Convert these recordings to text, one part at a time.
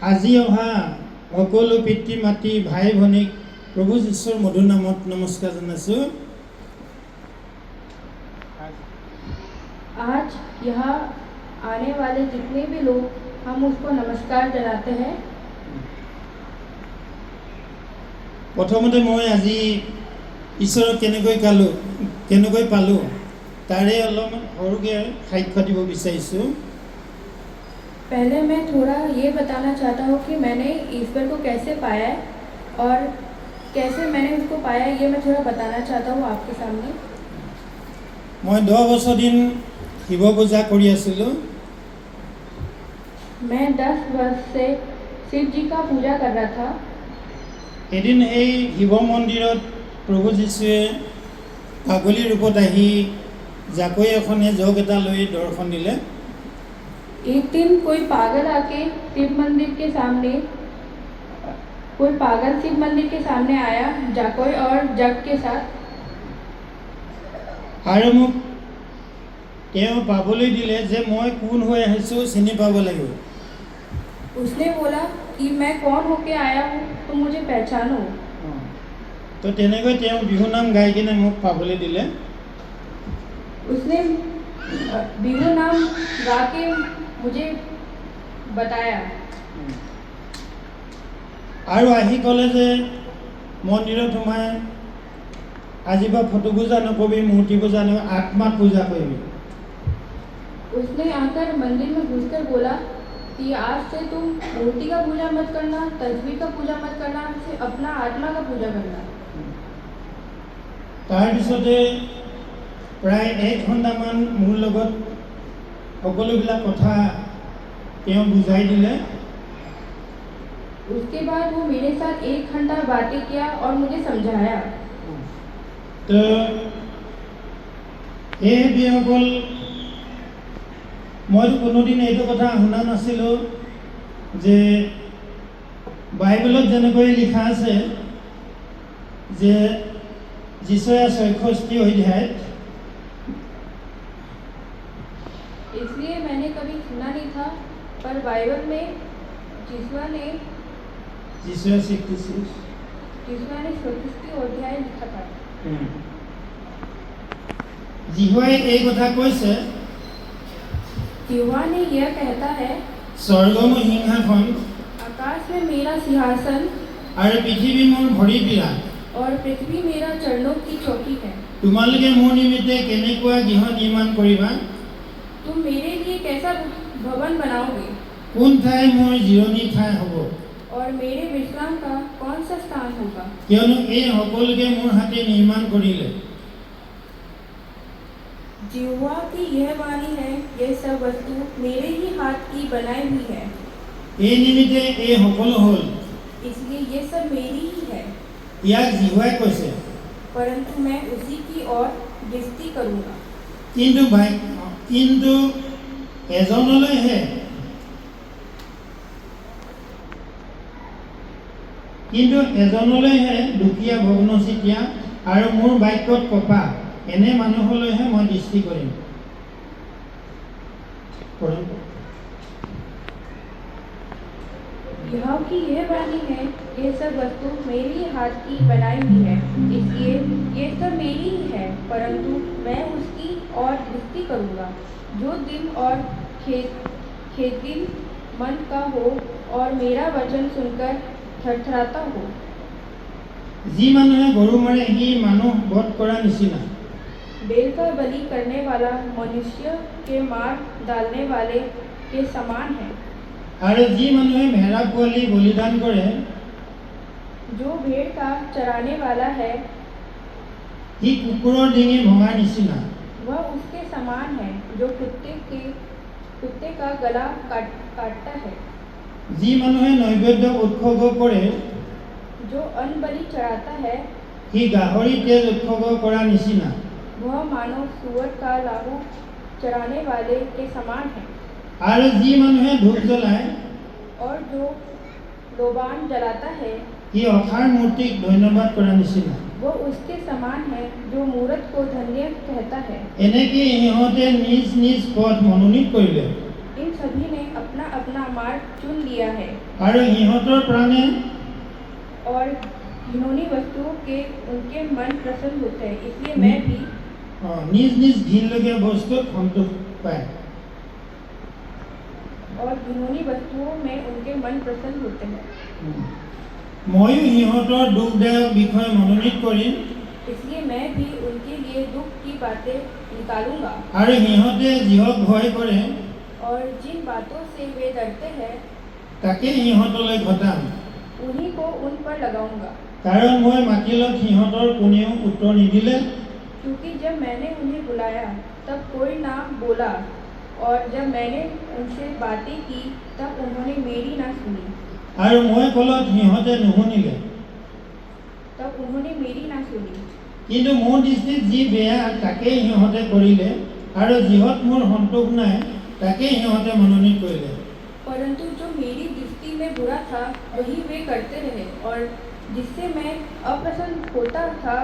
আজি অহা সকলো পিতৃ মাতৃ ভাই ভনীক প্ৰভু যীশুৰ মধুৰ নামত নমস্কাৰ জনাইছোঁ। आज यहाँ आने वाले जितने भी लोग हम उसको नमस्कार जनाते हैं। প্ৰথমতে মই আজি ঈশ্বৰক কেনেকৈ পালোঁ তাৰে অলপমান সৰুকৈ সাক্ষ্য দিব বিচাৰিছোঁ। पहले मैं थोड़ा ये बताना चाहता हूँ कि मैंने ईश्वर को कैसे पाया है और कैसे मैंने उसको पाया, ये मैं थोड़ा बताना चाहता हूँ आपके सामने। মই 10 বছৰ দিন শিৱ পূজা কৰি আছিলোঁ। मैं 10 वर्ष से शिव जी का पूजा कर रहा था। এদিন এই শিৱ মন্দিৰত প্ৰভু যীশুৱে পাগলী ৰূপত আহি জাকৈ এখনে জগ এটা লৈ দৰ্শন দিলে। एक दिन कोई पागल आके शिव मंदिर के सामने आया जाकोई और जग के साथ, আৰু মোক তেওঁ পাবলৈ দিলে যে মই কোন হৈ আহিছোঁ চিনি পাব লাগিব। उसने बोला कि मैं कौन होके आया हूँ, तुम मुझे पहचानो। তো তেনেকৈ তেওঁ বিহু নাম গাই কিনে মোক পাবলৈ দিলে। उसने बिहू नाम गा के मुझे बताया। আৰু আহি ক'লে যে মন্দিৰত সোমাই আজিৰ পৰা ফটো পূজা নকৰিবি, মূৰ্তি পূজা নকৰিবি, আত্মাত পূজা কৰিবি। उसने आकर मंदिर में घुसकर बोला कि आज से तुम मूर्ति का पूजा मत करना, तस्वीर का पूजा मत करना, सिर्फ अपना आत्मा का पूजा करना। তাৰপিছতে প্ৰায় 1 ঘণ্টামান মোৰ লগত সকলোবিলাক কথা তেওঁ বুজাই দিলে। उसके बाद वो मेरे साथ 1 घंटा बातें किया और मुझे समझाया। তো এই বিসকল মই কোনোদিন এইটো কথা শুনা নাছিলোঁ যে বাইবেলত যেনেকৈ লিখা আছে যে যিশয়া 66 অধ্যায়ত, इसलिए मैंने कभी सुना नहीं था, पर बाइबल में जिसवा ने যিশয়া 66 अध्याय लिखा था। যিহোৱাই এই কথা কৈছে, जिह्वा ने यह कहता है, স্বৰ্গময় সিংহাসন आकाश में मेरा सिंहासन আৰু পৃথিৱী মোৰ ভৰি পীৰা। और पृथ्वी मेरा चरणों की चौकी है। তোমালোকে মোৰ নিমিত্তে কেনেকুৱা গৃহ নিৰ্মাণ কৰিবা? तुम मेरे लिए कैसा भवन बनाओगे কোন ঠাই মোৰ জিৰণি ঠাই হ'ব? और मेरे विश्राम का कौन सा स्थान होगा? কিয়নো এই সকলোকে মোৰ হাতে নিৰ্মাণ কৰিলে। जिह्वा की यह वाणी है, यह सब वस्तु मेरे ही हाथ की बनाई हुई है। এই নিমিত্তে এই সকলো হ'ল। इसलिए ये सब मेरी ही है, ইয়াক জিহুৱাই কৈছে। परंतु मैं उसी की ओर दृष्टि करूँगा। কিন্তু এজনলৈহে দুখীয়া ভগ্নচিতীয়া আৰু মোৰ বাক্যত কপা এনে মানুহলৈহে মই দৃষ্টি কৰিম। यहोवा की यह वाणी है, ये सब वस्तु मेरी हाथ की बनाई हुई है, इसलिए ये सब मेरी ही है, परंतु मैं उसकी ओर दृष्टि करूँगा। जो दिन और खेती मन का हो और मेरा वचन सुनकर थरथराता हो। যি মানুহে গৰু মাৰে সি মানুহ বধ কৰা নিচিনা। बेल का बलि करने वाला मनुष्य के मार डालने वाले के समान है। আৰু যি মানুহে ভেড়া পোৱালি বলিদান কৰে जो भेड़ का चराने वाला है সি কুকুৰৰ ডিঙি ভঙা নিচিনা। वह उसके समान है जो कुत्ते का गला काटता है। যি মানুহে নৈবেদ্য উৎসৰ্গ কৰে जो अन्न बलि चढ़ाता है সি গাহৰি তেজ উৎসৰ্গ কৰা নিচিনা। वह मानो सुअर का लाहू चढ़ाने वाले के समान है। আৰু যি মানুহে ধূপ জ্বলায় और जो लोबान जलाता है সি অসাৰ মূৰ্তিক ধন্যবাদ কৰা নিচিনা। वो उसके समान है जो मूरत को धन्य कहता है। এনেকৈ সিহঁতে নিজ নিজ পথ মনোনীত কৰিলে। इन सभी ने अपना अपना मार्ग चुन लिया है আৰু সিহঁতৰ প্ৰাণে और घिनौनी वस्तुओं के उनके मन प्रसन्न होते हैं, इसलिए मैं भी নিজ নিজ ঘিনলগীয়া বস্তুত সন্তোষ পায়। और घिनौनी वस्तुओं में उनके मन प्रसन्न होते हैं। ময়ো সিহঁতৰ দুখদায়ক বিষয় মনোনীত কৰিম इसलिए मैं भी उनके लिए दुख की बातें निकालूंगा আৰু সিহঁতে যিহক ভয় কৰে और जिन बातों से वे डरते हैं তাকে সিহঁতলৈ ঘটাম। उन्हीं को उन पर लगाऊंगा। কাৰণ মই মাতিলত সিহঁতৰ কোনেও উত্তৰ নিদিলে क्योंकि जब मैंने उन्हें बुलाया तब कोई ना बोला और जब मैंने उनसे बातें की तब उन्होंने मेरी ना सुनी। আৰু মই ক'লত সিহঁতে নুশুনিলে। तब उन्होंने मेरी ना सुनी। কিন্তু মোৰ দৃষ্টিত যি বেয়া তাকেই সিহঁতে কৰিলে আৰু যিহত মোৰ সন্তোষ নাই তাকেই সিহঁতে মনোনীত কৰিলে। परंतु जो मेरी दृष्टि में बुरा था वही वे करते रहे और जिससे मैं अप्रसन्न होता था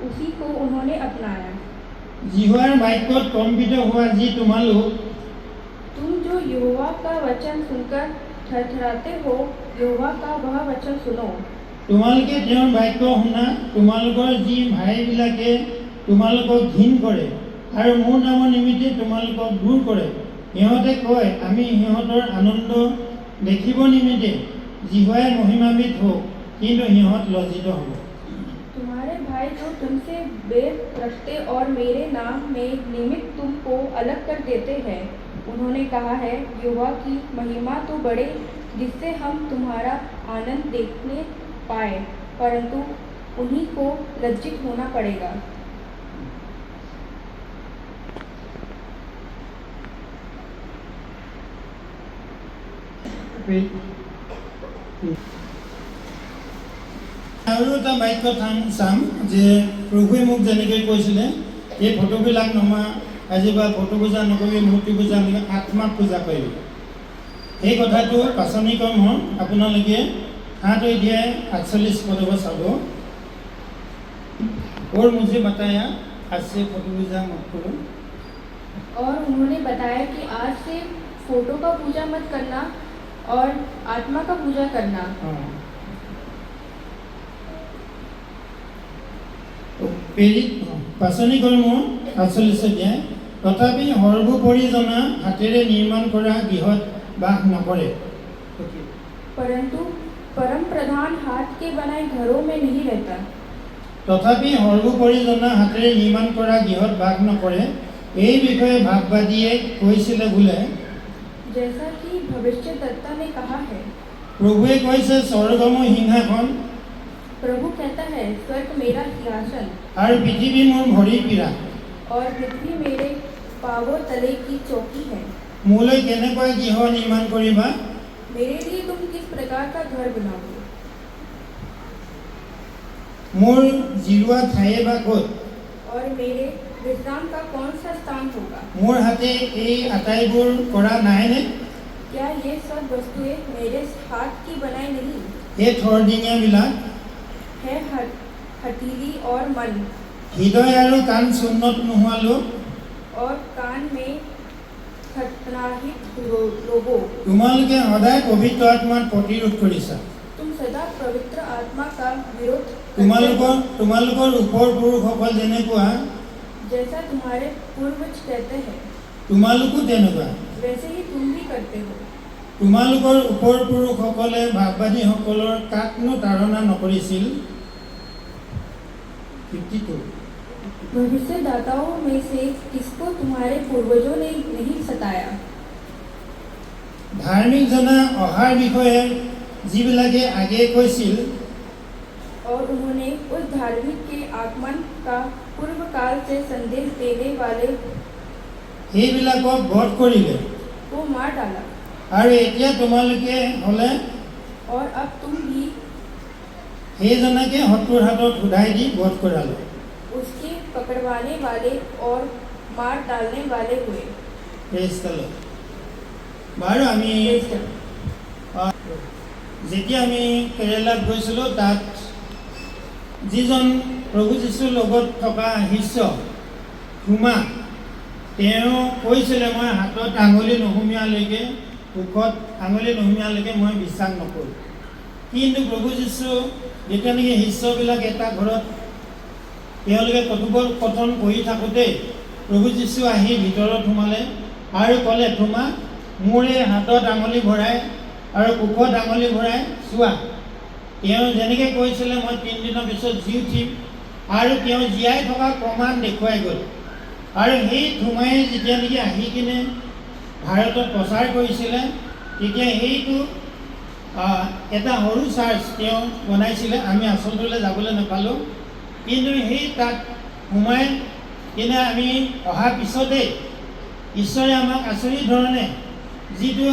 उसी को उन्होंने अपनाया। জিহুৱাৰ বাক্যত কম্পিত হোৱা যি তোমালোক तुम जो यहोवा का वचन सुनकर थरथराते हो, यहोवा का वह वचन सुनो। তোমালোকে তেওঁৰ বাক্য শুনা, তোমালোকৰ যি ভাইবিলাকে তোমালোকক ঘিন কৰে আৰু মোৰ নামৰ নিমিত্তে তোমালোকক দূৰ কৰে, সিহঁতে কয় আমি সিহঁতৰ আনন্দ দেখিব নিমিত্তে জিহুৱাই মহিমান্বিত হওক, কিন্তু সিহঁত লজ্জিত হ'ব। तुम्हारे भाई जो तुमसे बैर रखते और मेरे नाम में निमित्त तुमको अलग कर देते हैं, उन्होंने कहा है यहोवा की महिमा तो बढ़े जिससे हम तुम्हारा आनंद देखने पाए, परंतु उन्हीं को लज्जित होना पड़ेगा। আৰু এটা বাক্য চাম যে প্ৰভুৱে মোক যেনেকৈ কৈছিলে এই ফটোবিলাক নমা আজি বা ফটো পূজা নকৰিবি, মূৰ্তি পূজা নকৰিবি, আত্মাক পূজা কৰিবি। এই কথাটো পাচনি কৰ্ম আপোনালোকে 7 অধ্যায় 48 পদৰ চাব। और मुझे बताया आज से फोटो पूजा मत करो। और उन्होंने बताया कि आज से फोटो का पूजा मत करना और आत्मा का पूजा करना। পাচনি কৰ্ম 48 অধ্যায় তথাপি সৰ্বোপৰি জনা হাতেৰে নিৰ্মাণ কৰা গৃহত বাস নকৰে। परंतु परम प्रधान हाथ के बनाए घरों में नहीं रहता। তথাপি সৰ্বোপৰি জনা হাতেৰে নিৰ্মাণ কৰা গৃহত বাস নকৰে, এই বিষয়ে ভাৱবাদীয়ে কৈছিলে বোলে। जैसा कि भविष्यद्वक्ता ने कहा है, প্ৰভুৱে কৈছে স্বৰ্গময় সিংহাসন प्रभु कहता है स्वर्ग मेरा सिंहासन আৰু পৃথিৱী মোৰ ভৰি পীৰা। और पृथ्वी मेरे पांवों तले की चौकी है। মোলৈ কেনেকুৱা গৃহ নিৰ্মাণ কৰিবা? मेरे लिए तुम किस प्रकार का घर बनाओगे? মোৰ জিৰোৱা ঠায়ে বা ক'ত? और मेरे विश्राम का कौन सा स्थान होगा? মোৰ হাতে এই আটাইবোৰ কৰা নাইনে? क्या ये सब वस्तुएं मेरे हाथ की बनाई नहीं এই থৰডিঙিয়াবিলাক है? हथेली और मन হৃদয় আৰু কাণ চূন্নত নোহোৱা লোক और कान में खतनाहित लोगों, তোমালোকে সদায় পবিত্ৰ আত্মাত প্ৰতিৰোধ কৰিছা। तुम सदा पवित्र आत्मा का विरोध करते हो। তোমালোকৰ ওপৰ পুৰুষসকল যেনেকুৱা जैसा तुम्हारे पूर्वज कहते हैं তোমালোকো তেনেকুৱা। वैसे ही तुम भी करते हो। তোমালোকৰ ওপৰ পুৰুষসকলে ভাৱবাদীসকলৰ কাকনো তাৰণা নকৰিছিল। 52 भविष्यदाताओं में से किसको तुम्हारे पूर्वजों ने नहीं सताया? ধাৰ্মিক জনা অহাৰ বিষয়ে যিবিলাকে আগে কৈছিল और उन्होंने उस धार्मिक के आगमन का पूर्व काल से संदेश देने वाले সেইবিলাকক বধ কৰিলে। को मार डाला। আৰু এতিয়া তোমালোকে হ'লে और अब तुम भी সেইজনাকে শত্ৰুৰ হাতত উধাই দি বধ কৰালে। उसके पकड़वाने वाले और मार डालने वाले हुए। Praise the lord. বাৰু আমি যেতিয়া আমি কেৰেলাত গৈছিলোঁ তাত যিজন প্ৰভু যীশুৰ লগত থকা শিষ্য থোমা, তেওঁ কৈছিলে মই হাতত আঙুলি নুসুমিয়ালৈকে মুখত আঙুলি নুসুমিয়ালৈকে মই বিশ্বাস নকৰোঁ। কিন্তু প্ৰভু যীশু যেতিয়া নেকি শিষ্যবিলাক এটা ঘৰত তেওঁলোকে কথোপকথন কৰি থাকোঁতেই প্ৰভু যীশু আহি ভিতৰত সোমালে আৰু ক'লে, তোমা মোৰ এই হাতত আঙুলি ভৰাই আৰু কোষত আঙুলি ভৰাই চোৱা। তেওঁ যেনেকৈ কৈছিলে মই 3 দিনৰ পিছত জি উঠিম আৰু তেওঁ জীয়াই থকা প্ৰমাণ দেখুৱাই গ'ল। আৰু সেই থোমাই যেতিয়া নেকি আহি কিনে ভাৰতত প্ৰচাৰ কৰিছিলে, তেতিয়া সেইটো এটা সৰু চাৰ্চ তেওঁ বনাইছিলে। আমি আচলটোলৈ যাবলৈ নাপালোঁ, কিন্তু সেই তাত সোমাই কিনে আমি অহাৰ পিছতেই ঈশ্বৰে আমাক আচৰিত ধৰণে যিটো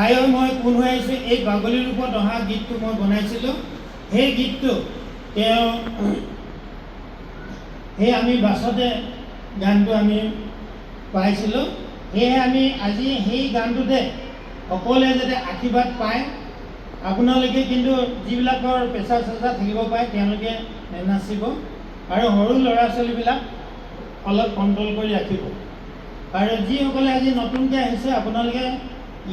আয়ো মই কোন হৈ আহিছোঁ এই পাগলীৰ ৰূপত অহা গীতটো মই বনাইছিলোঁ, সেই গীতটো তেওঁ সেই আমি বাছতে গানটো আমি পাইছিলোঁ। সেয়েহে আমি আজি সেই গানটোতে সকলোৱে যাতে আশীৰ্বাদ পায়। আপোনালোকে কিন্তু যিবিলাকৰ প্ৰেছাৰ চেছাৰ থাকিব পাৰে তেওঁলোকে নাচিব, আৰু সৰু ল'ৰা ছোৱালীবিলাক অলপ কণ্ট্ৰল কৰি ৰাখিব। আৰু যিসকলে আজি নতুনকৈ আহিছে আপোনালোকে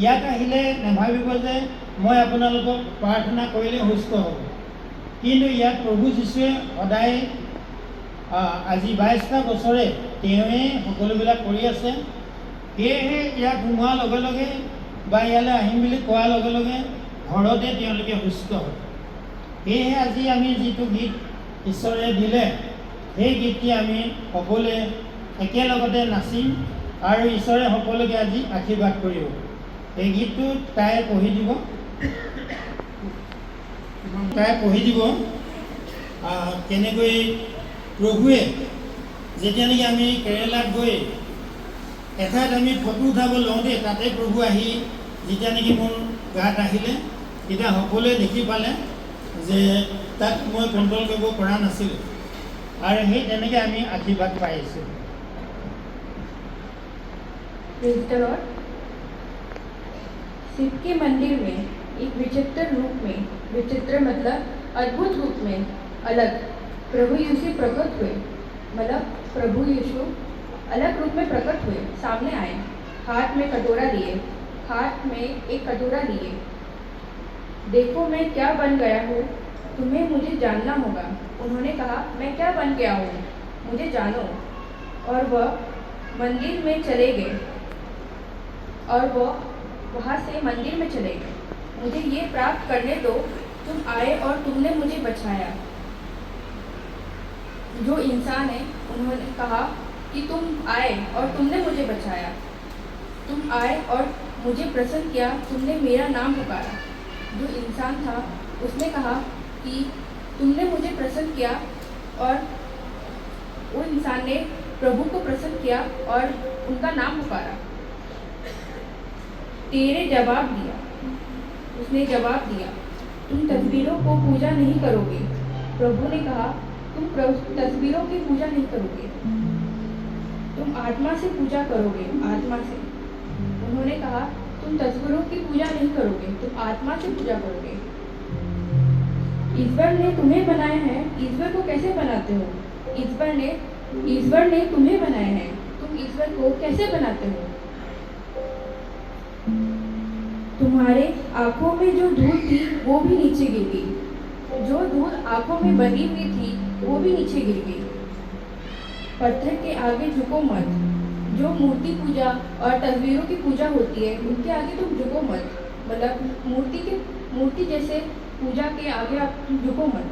ইয়াত আহিলে নাভাবিব যে মই আপোনালোকক প্ৰাৰ্থনা কৰিলে সুস্থ হ'ব, কিন্তু ইয়াত প্ৰভু যীশুৱে সদায় আজি 22টা বছৰে তেওঁৱে সকলোবিলাক কৰি আছে। সেয়েহে ইয়াত সোমোৱাৰ লগে লগে বা ইয়ালৈ আহিম বুলি কোৱাৰ লগে লগে ঘৰতে তেওঁলোকে সুস্থ হয়। সেয়েহে আজি আমি যিটো গীত ঈশ্বৰে দিলে সেই গীতটি আমি সকলোৱে একেলগতে নাচিম আৰু ঈশ্বৰে সকলোকে আজি আশীৰ্বাদ কৰিব। এই গীতটো তাই পঢ়ি দিব কেনেকৈ প্ৰভুৱে যেতিয়া নেকি আমি কেৰেলাত গৈ এঠাইত আমি ফটো উঠাব লওঁতে তাতে প্ৰভু আহি যেতিয়া নেকি মোৰ গাত আহিলে, তেতিয়া সকলোৱে দেখি পালে যে তাক মই কণ্ট্ৰল কৰিব পৰা নাছিলোঁ, আৰু সেই তেনেকৈ আমি আশীৰ্বাদ পাইছোঁ। शिव के मंदिर में एक विचित्र रूप में, विचित्र मतलब अद्भुत रूप में अलग प्रभु यीशु प्रकट हुए। मतलब प्रभु यीशु अलग रूप में प्रकट हुए, सामने आए, हाथ में कटोरा लिए, हाथ में एक कटोरा लिए। देखो मैं क्या बन गया हूँ, तुम्हें मुझे जानना होगा। उन्होंने कहा मैं क्या बन गया हूँ, मुझे जानो। और वह मंदिर में चले गए, और वह वहाँ से मंदिर में चले गए। मुझे ये प्राप्त करने दो, तुम आए और तुमने मुझे बचाया। जो इंसान है उन्होंने कहा कि तुम आए और तुमने मुझे बचाया, तुम आए और मुझे प्रसन्न किया, तुमने मेरा नाम पुकारा। जो इंसान था उसने कहा कि तुमने मुझे प्रसन्न किया, और वो इंसान ने प्रभु को प्रसन्न किया और उनका नाम पुकारा। तेरे जवाब दिया, उसने जवाब दिया, तुम तस्वीरों को पूजा नहीं करोगे। प्रभु ने कहा तुम तस्वीरों की पूजा नहीं करोगे, तुम आत्मा से पूजा करोगे, आत्मा से। उन्होंने कहा तुम तस्वीरों की पूजा नहीं करोगे, तुम आत्मा से पूजा करोगे। ईश्वर ने तुम्हें बनाया है, ईश्वर को कैसे बनाते हो? ईश्वर ने तुम्हें बनाया है, तुम ईश्वर को कैसे बनाते हो? तुम्हारे आंखों में जो धूल थी वो भी नीचे गिर गई, जो धूल आंखों में बनी हुई थी वो भी नीचे गिर गई। पत्थर के आगे झुको मत, जो मूर्ति पूजा और तस्वीरों की पूजा होती है उनके आगे तुम झुको मत। मतलब मूर्ति जैसे पूजा के आगे आप झुको मत।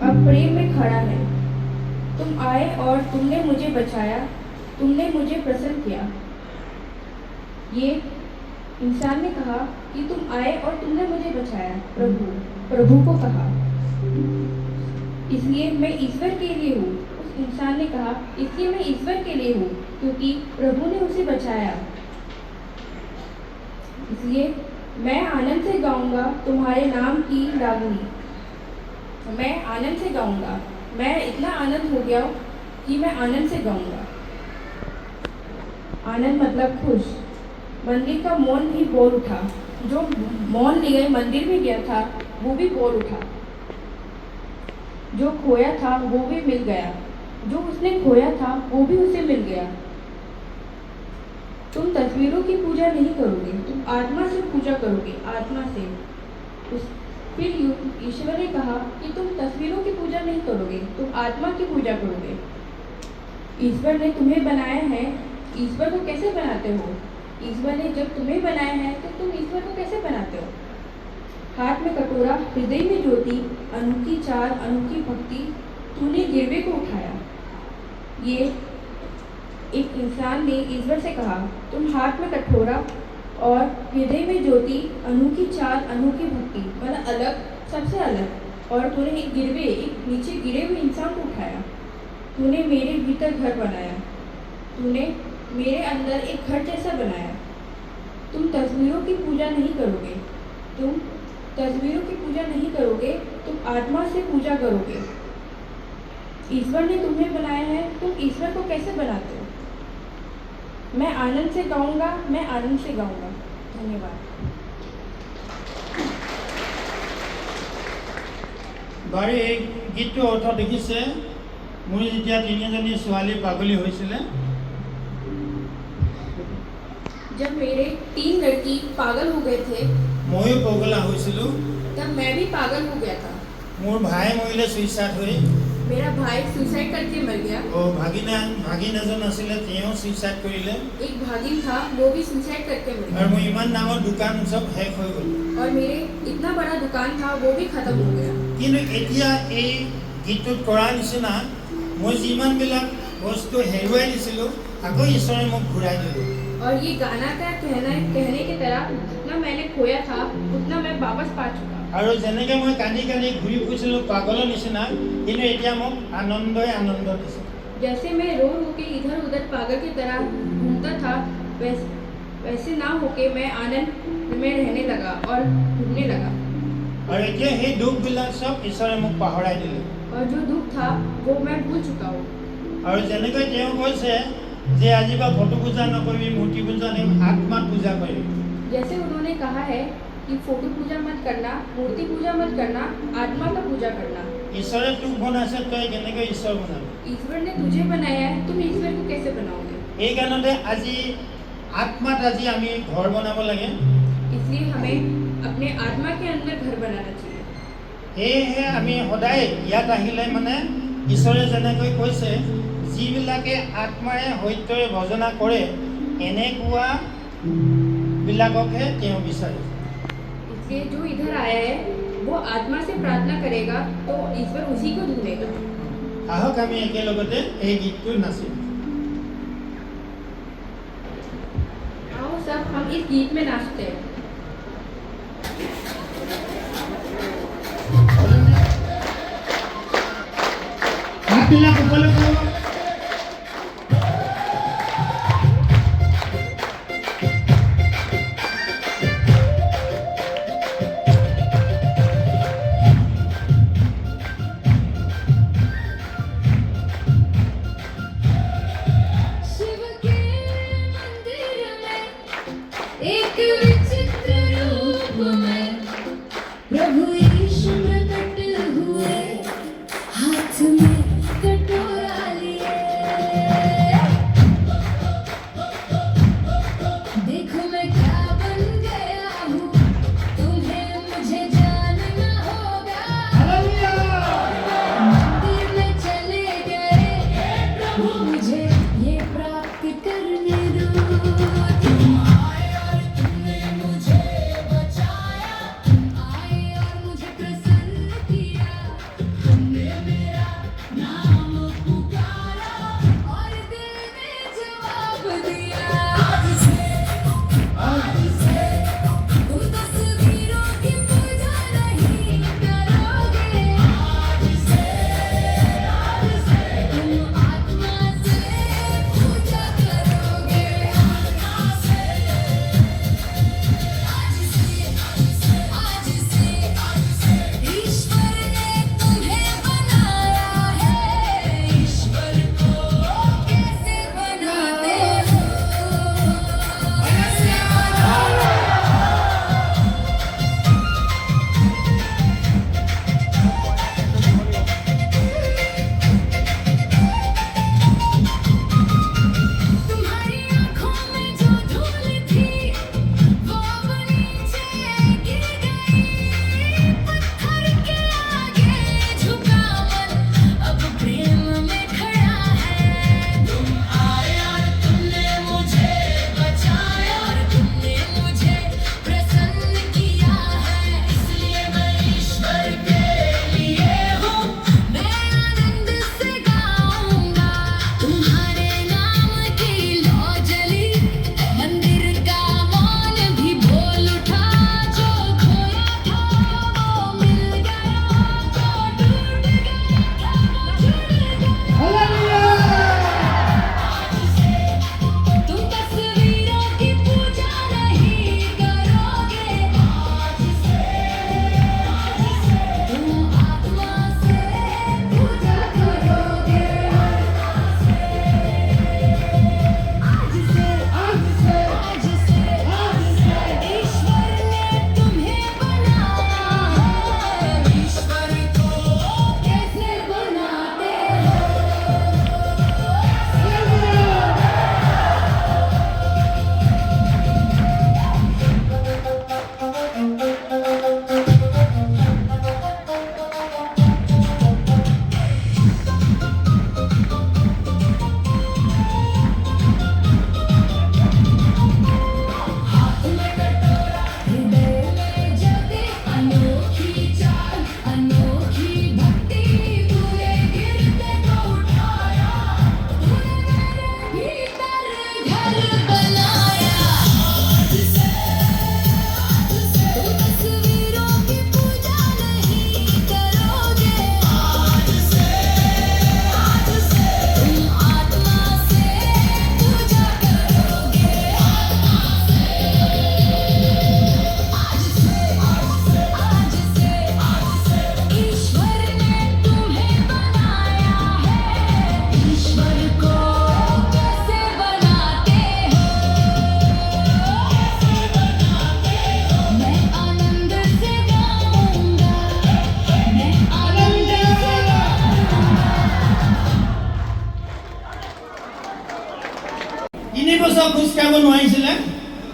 अब प्रेम में खड़ा है, तुम आए और तुमने मुझे बचाया, तुमने मुझे प्रसन्न किया। ये इंसान ने कहा कि तुम आए और तुमने मुझे बचाया, प्रभु को कहा, इसलिए मैं ईश्वर के लिए हूँ। उस इंसान ने कहा इसलिए मैं ईश्वर के लिए हूँ क्योंकि प्रभु ने उसे बचाया। इसलिए मैं आनंद से गाऊंगा तुम्हारे नाम की रागनी। मैं आनंद से गाऊंगा, मैं इतना आनंद हो गया कि मैं आनंद से गाऊंगा। आनंद मतलब खुश। मंदिर का मौन भी बोल उठा, जो मौन लिए मंदिर में गया था वो भी बोल उठा। जो खोया था वो भी मिल गया, जो उसने खोया था वो भी उसे मिल गया। तुम तस्वीरों की पूजा नहीं करोगे, तुम आत्मा से पूजा करोगे, आत्मा से। फिर ईश्वर ने कहा कि तुम तस्वीरों की पूजा नहीं करोगे, तुम आत्मा की पूजा करोगे। ईश्वर ने तुम्हें बनाया है, ईश्वर को कैसे बनाते हो? ईश्वर ने जब तुम्हें बनाया है तो तुम ईश्वर को कैसे बनाते हो? हाथ में कटोरा, हृदय में ज्योति, अनोखी चाल, अनोखी भक्ति, तूने गिरवे को उठाया। ये एक इंसान ने ईश्वर से कहा, तुम हाथ में कटोरा और हृदय में ज्योति, अनोखी चाल, अनोखी भक्ति, मतलब अलग, सबसे अलग, और तूने एक गिरवे, एक नीचे गिरे हुए इंसान को उठाया। तूने मेरे भीतर घर बनाया, तूने मेरे अंदर एक घर जैसा बनाया। तुम तस्वीरों की पूजा नहीं करोगे, तुम तस्वीरों की पूजा नहीं करोगे, तुम आत्मा से पूजा करोगे। ईश्वर ने तुम्हें बनाया है, तुम ईश्वर को कैसे बनाते हो? मैं आनंद से गाऊंगा, मैं आनंद से गाऊंगा। धन्यवाद। বাৰু এই গীতটোৰ অৰ্থ দেখিছে, মোৰ যেতিয়া তিনিজনী ছোৱালী পাগলী হৈছিলে, जब मेरे 3 लड़की पागल हो गए थे, ময়ো পগলা হৈছিলোঁ। तब मैं भी पागल हो गया था। মোৰ ভাই মৰিলে ছুইচাইড হৈ, मेरा भाई सुसाइड करके मर गया। ভাগিন এজন আছিলে, তেওঁ ছুইচাইড কৰিলে। एक भागिन था, वो भी सुसाइड करके मर আৰু गया। মোৰ ইমান ডাঙৰ দোকান চব শেষ হৈ গ'ল। और मेरे इतना बड़ा दुकान था, वो भी खत्म हो गया। কিন্তু এতিয়া এই গীতটোত কৰা নিচিনা মই যিমানবিলাক বস্তু হেৰুৱাই দিছিলোঁ, আকৌ ঈশ্বৰে মোক ঘূৰাই দিলে। और ये गाना का कहने की तरह, जितना मैंने खोया था उतना मैं वापस पा चुका। আৰু যেনেকৈ মই কান্দি কান্দি ঘূৰি ফুৰিছিলোঁ পাগলৰ নিচিনা, কিন্তু এতিয়া মোক আনন্দই আনন্দ দিছে। जैसे मैं रो के इधर उधर पागल की तरह घूमता था, वैसे ना होके मैं आनंद में रहने लगा और घूमने लगा। আৰু এতিয়া সেই দুখবিলাক চব ঈশ্বৰে মোক পাহৰাই দিলে। और जो दुख था वो मैं भूल चुका हूँ। আৰু যেনেকৈ তেওঁ কৈছে যে আজিৰ পৰা ফটো পূজা নকৰিবি, মূৰ্তি পূজা নকৰিবি, আত্মাত পূজা কৰিবি। जैसे उन्होंने कहा है कि फोटो पूजा मत करना, मूर्ति पूजा मत करना, आत्मा का पूजा करना। ঈশ্বৰে তোক বনাইছে, তই কেনেকৈ ঈশ্বৰ বনাবি? ईश्वर ने तुझे बनाया है, तुम ईश्वर को कैसे बनाओगे? এই কাৰণতে আজি আত্মাত আজি আমি ঘৰ বনাব লাগে। इसलिए हमें अपने आत्मा के अंदर घर बनाना चाहिए। সেয়েহে আমি সদায় ইয়াত আহিলে মানে ঈশ্বৰে যেনেকৈ কৈছে, যিবিলাকে আত্মাৰে সত্যৰে ভজনা কৰে এনেকুৱা বিলাককহে তেওঁ বিচাৰে। इसलिए जो इधर आया है वो आत्मा से प्रार्थना करेगा तो ईश्वर उसी को ढूंढेगा। আহক আমি একেলগতে এই গীতটো নাচিম। आओ सब हम इस गीत में नाचते हैं। হাতবিলাক ওপৰলৈ কৰিব। शिव के मंदिर में एक विचित्र रूप में प्रभु यीशु प्रकट हुए, हाथ में कटोरा लिए। देखो मैं क्या बन गया हूँ, तुम्हें मुझे जानना होगा। मंदिर में चले गए प्रभु, मुझे ये प्राप्त करने दो। तुम आए और तुमने मुझे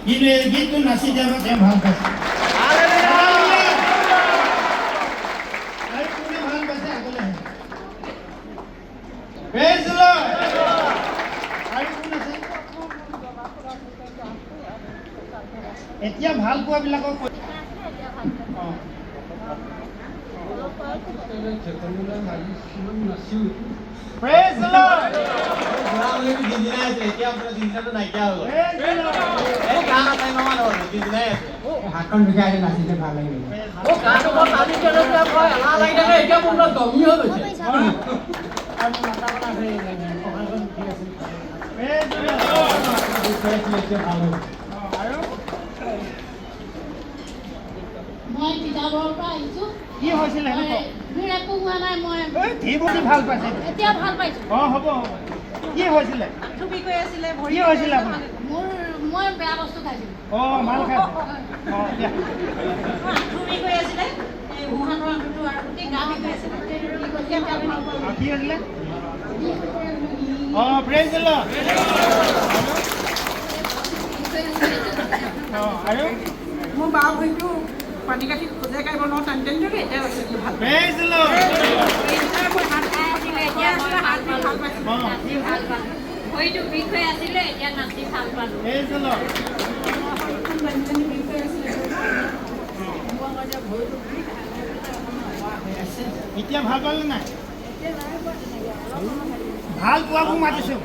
কিন্তু এই গীতটো নাচি যাব তেওঁ ভাল পাইছে আৰু কোনে ভাল পাইছে আগলৈ আহে Praise the Lord! আৰু কোন আছে এতিয়া ভাল পোৱাবিলাকক Praise the Lord! হাতখন বিষাই আছে নাচিলে ভাল লাগিল মই তিতাবৰৰ পৰা আহিছোঁ কি হৈছিলে মোৰ একো হোৱা নাই মই ধীবুটি ভাল পাইছে এতিয়া ভাল পাইছোঁ হ'ব কি হৈছিলে আঁঠুবি কৈ আছিলে কি হৈছিলে আপোনাৰ মই বেয়া বস্তু খাইছিলোঁ মাল খাইছে আঁঠুবি কৈ আছিলে এই মুহানৰ আঁঠুটো আৰু গোটেই গা বিষ হৈ আছিলে কি হৈছিলে Praise the Lord! আৰু মোৰ বাৰ ভৰিটো পানী কাটি খোজে কাঢ়িব নোৱাৰো টানি টানি থাকে এতিয়া ৰাখিছোঁ ভাল Praise the Lord! ভৰিটো বিষ হৈ আছিলে এতিয়া নাচি ভাল পালোঁ Praise the Lord! এতিয়া ভাল পালে নাই ভাল পোৱাবোৰ মাতিছোঁ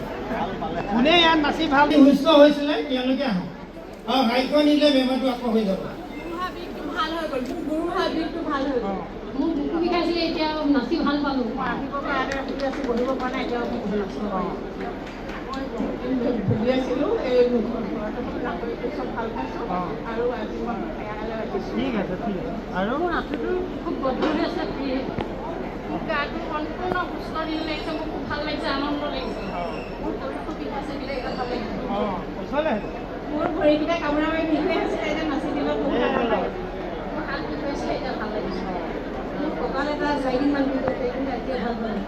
কোনে ইয়াত নাচি ভাল সুস্থ হৈছিলে তেওঁলোকে আহক আৰু ভাগ্য নিলে বেমাৰটো আকৌ হৈ যাব ভাল হৈ গ'ল মোৰ গৰু হাবিটো ভাল হৈ গ'ল মোৰ বুকু বিষাইছিলে এতিয়া নাচি ভাল পালোঁ ৰাতিপুৱাৰ পৰা ৰাতি আছোঁ বহিব পৰা নাই এতিয়া মই ভুগি আছিলোঁ এই ঘৰটো চব ভাল পাইছোঁ আৰু আজি মই ৰাখিছোঁ ঠিক আছে আৰু মোৰ আঁঠুটো খুব গধুৰ হৈ আছে মোৰ গাটো সম্পূৰ্ণ সুস্থ দিন লাগিছে মোৰ খুব ভাল লাগিছে আনন্দ লাগিছে মোৰ ভৰিটো বিষাইছে বিলাক এতিয়া ভাল লাগিছে ওচৰলৈ মোৰ ভৰিকেইটা কামোৰা মাৰি বিষ হৈ আছিলে এতিয়া নাচি দিলত বহুত ভাল লাগে মোৰ হাত বিষ হৈছিলে এতিয়া ভাল লাগিছে মোৰ কঁকাল এটা 4 দিনমান বিষ হৈছে কিন্তু এতিয়া ভাল পালোঁ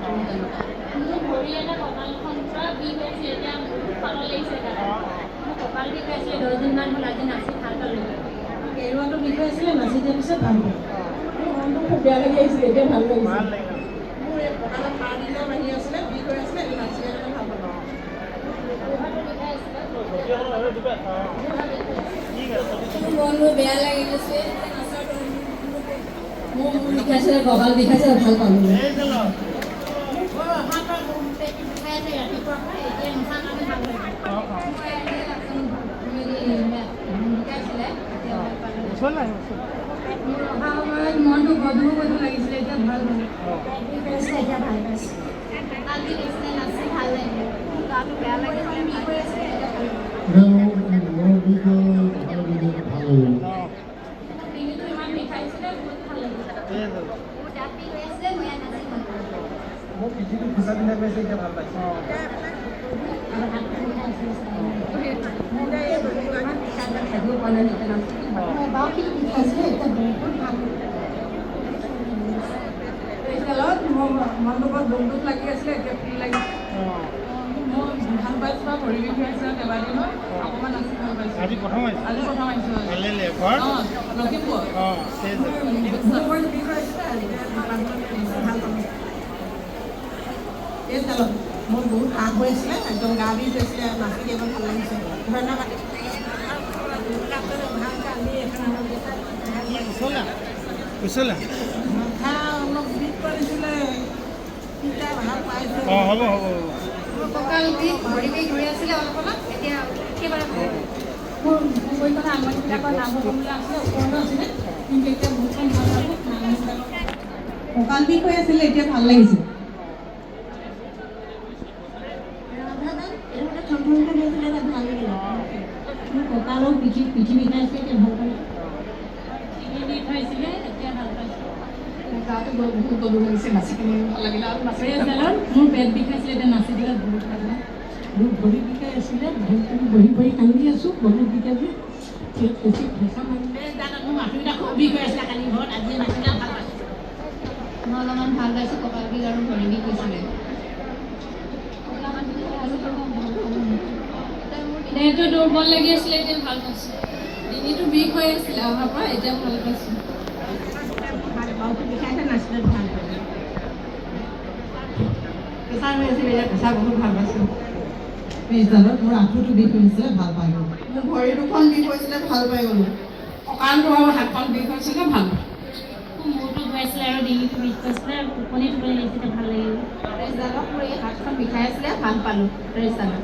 মোৰ ভৰি এটা কঁকালখন পূৰা বিষ হৈছে এতিয়া বহুত ভাল লাগিছে মোৰ কঁকাল বিষ হৈছিলে 10 দিনমান হ'ল আজি নাচি ভাল পালোঁ কেৰুৱাটো বিষ হৈ আছিলে নাচি দিয়াৰ পিছত ভাল পালোঁ মোৰ মনটো খুব বেয়া লাগি আহিছিলে এতিয়া ভাল লাগিছে মোৰ এই কঁকালত সাৰ দিলেও বাঢ়ি আছিলে বিষ হৈ আছিলে এতিয়া নাচি দিয়াৰ কাৰণে ভাল পালোঁ মনটো বেয়া লাগি গৈছে মোৰ বিষাইছে কঁকাল বিষাইছে ভাল পালোঁ Praise the Lord! ওচৰলৈ অহা সময়ত মনটো গধুৰ গধুৰ লাগিছিলে এতিয়া ভাল পালোঁ এতিয়া ভাল পাইছোঁ কালি নিচিনা নাচি ভাল লাগিলে গাটো বেয়া লাগিছিলে ভাল পাইছে এতিয়া ভাল ডিঙিটো ইমান বিষাইছিলে বহুত ভাল লাগিছিলে মোৰ দাঁত বিষ হৈ আছিলে মই ইয়াত নাচি ভাল পালোঁ মোৰ পিঠিটো খোজা পিন্ধা কৰিছে এতিয়া ভাল পাইছোঁ আৰু হাতটো বিষাইছিলে থাকিব পৰা নাই এতিয়া নাচি বাওঁখিনিটো বিষাইছিলে এতিয়া বহুত ভাল মোৰ মনটো বৰ দুখ দুখ লাগি আছিলে এতিয়া ফ্ৰী লাগিছে মই ভাল পাইছোঁ বা ভৰি বিষ হৈ আছিলে কেইবাদিনো অকণমান নাচি ভাল পাইছোঁ আজি প্ৰথম আহিছে আজি প্ৰথম আহিছোঁ ঘৰ লখিমপুৰ ঠিক মোৰ বিষ হৈ আছিলে ভাল পালোঁ এই চালক মোৰ বহুত কাহ হৈ আছিলে একদম গা বিষ হৈছিলে নাচি একদম ভাল লাগিছে ধন্যবাদ ওচৰলৈ মাথা অলপ বিষ কৰিছিলে এতিয়া ভাল পাইছোঁ হ'ব মোৰ কঁকাল বিষ ভৰি বিষ হৈ আছিলে অলপ অলপ এতিয়া একেবাৰে ভাল মোৰ গৈ থকা আঙুলিবিলাকৰ নাম হ'বলৈ আছিলে ওপৰতো আছিলে কিন্তু এতিয়া বহুতখন ভাল পালোঁ কঁকাল বিষ হৈ আছিলে এতিয়া ভাল লাগিছে মোৰ কঁকাল আৰু পিঠি বিষাইছিলে এতিয়া ভাল পালোঁ ডিঙি বিষ হৈছিলে এতিয়া ভাল পাইছোঁ গাটো বহুত গধুৰ লাগিছে নাচি কিনি ভাল লাগিলে আৰু নাচি মোৰ পেট বিষাইছিলে এতিয়া নাচি দিলে বহুত ভাল লাগে মোৰ ভৰি বিষাই আছিলে বহি বহি কান্দি আছোঁ বহুত বিষাই যে বেছি ফেঁচা মাৰিলে মোৰ মাথোকেইটা খুব বিষ হৈ আছিলে কালি ঘৰত আজি নাচিলে ভাল পাইছোঁ মই অলপমান ভাল পাইছোঁ কঁকাল বিষ আৰু ভৰি বিষ হৈছিলে মোৰ দেহটো দুৰ্বল লাগি আছিলে এতিয়া ভাল পাইছোঁ ডিঙিটো বিষ হৈ আছিলে অহাৰ পৰা এতিয়া ভাল পাইছোঁ বাহুটো বিষাইছে নাছিলে ভাল পাইছোঁ প্ৰেছাৰ হৈ আছিলে এতিয়া প্ৰেছাৰ বহুত ভাল পাইছোঁ পিছডালত মোৰ আঁঠুটো বিষ হৈছিলে ভাল পাই গ'লোঁ মোৰ ভৰি দুখন বিষ হৈছিলে ভাল পাই গ'লোঁ কঁকালটো আৰু হাতখন বিষ হৈছিলে ভাল মূৰটো ঘূৰাইছিলে আৰু ডিঙিটো বিষ হৈছিলে টোপনি লাগিছিলে ভাল লাগিল প্ৰেছডালত মোৰ এই হাতখন বিষাই আছিলে ভাল পালোঁ প্ৰেছডালত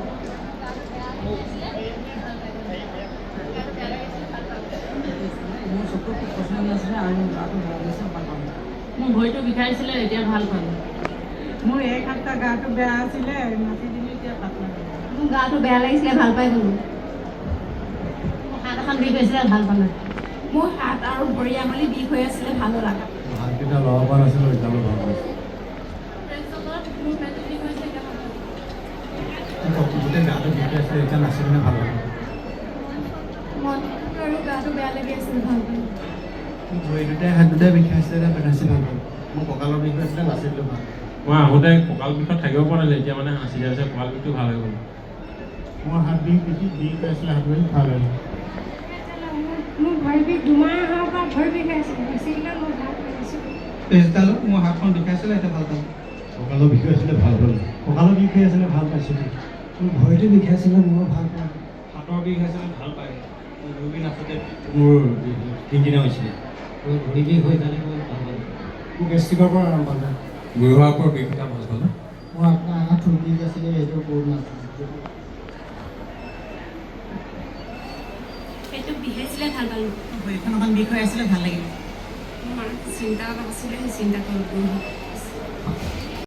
মোৰ চকুত পচন্দ নাছিলে আৰু গাটো বেয়া লাগিছে ভাল পালোঁ মোৰ ভৰিটো বিষাইছিলে এতিয়া ভাল পালোঁ মোৰ এক সপ্তাহ গাটো বেয়া আছিলে নাচি দিলোঁ এতিয়া ভাল লাগে মোৰ গাটো বেয়া লাগিছিলে ভাল পাই গ'লোঁ মোৰ হাত এখন বিষ হৈছিলে ভাল পালোঁ মোৰ হাত আৰু ভৰি আঙুলি বিষ হৈ আছিলে ভালো লগা হাতকেইটা ল'ব পৰা নাছিলোঁ এতিয়া মই ভাল পাইছোঁ মোৰ পেটটো বিষ হৈছে এতিয়া ভাল পাইছোঁ গোটেই গাটো বিষ আছিলে এতিয়া নাচি কিনে ভাল লাগে মনটো আৰু গাটো বেয়া লাগি আছিলে ভাল পাই ভৰি দুটাই হাত দুটাই বিষাইছিলে এতিয়া নাচি ভাল পালোঁ মোৰ কঁকালৰ বিষ হৈছিলে নাচি দিলোঁ ভাল মই আহোঁতে কঁকাল বিষত থাকিব পৰা নাছিলে এতিয়া মানে নাচি দিয়াৰ পিছত কঁকাল বিষটো ভাল হৈ গ'ল মোৰ হাত বিষ বিষ হৈ আছিলে হাত বিষ ভাল হ'ল মোৰ ভৰি বিষ দুমাহৰ পৰা ভৰি বিষ আছিলে বেছিকৈ মই ভাল পাইছোঁ পিছডালত মোৰ হাতখন বিষাইছিলে এতিয়া ভাল পালোঁ কঁকালৰ বিষ হৈছিলে ভাল হ'ল কঁকালৰ বিষ হৈ আছিলে ভাল পাইছিলোঁ মোৰ ভৰিটো বিষাইছিলে মই ভাল পাওঁ হাতৰ বিষ হৈছিলে ভাল পায় ৰোগী নাচোঁতে মোৰ তিনিদিনা হৈছিলে ভৰি বিষ হৈ কাৰণে মই ভাল পালোঁ মোৰ গেষ্ট্ৰিকৰ পৰা আৰম্ভ পালে বুঢ়ী হোৱাৰ পৰা বিষটা ভাল পালোঁ মোৰ আপোনাৰ আঁঠু বিষ আছিলে সেইটো বহুত নাছিলে পেটটো বিষাইছিলে ভাল পালোঁ ভৰিখন অকণ বিষ হৈ আছিলে ভাল লাগিল মোৰ চিন্তা অলপ আছিলে সেই চিন্তাটো দূৰ হ'ল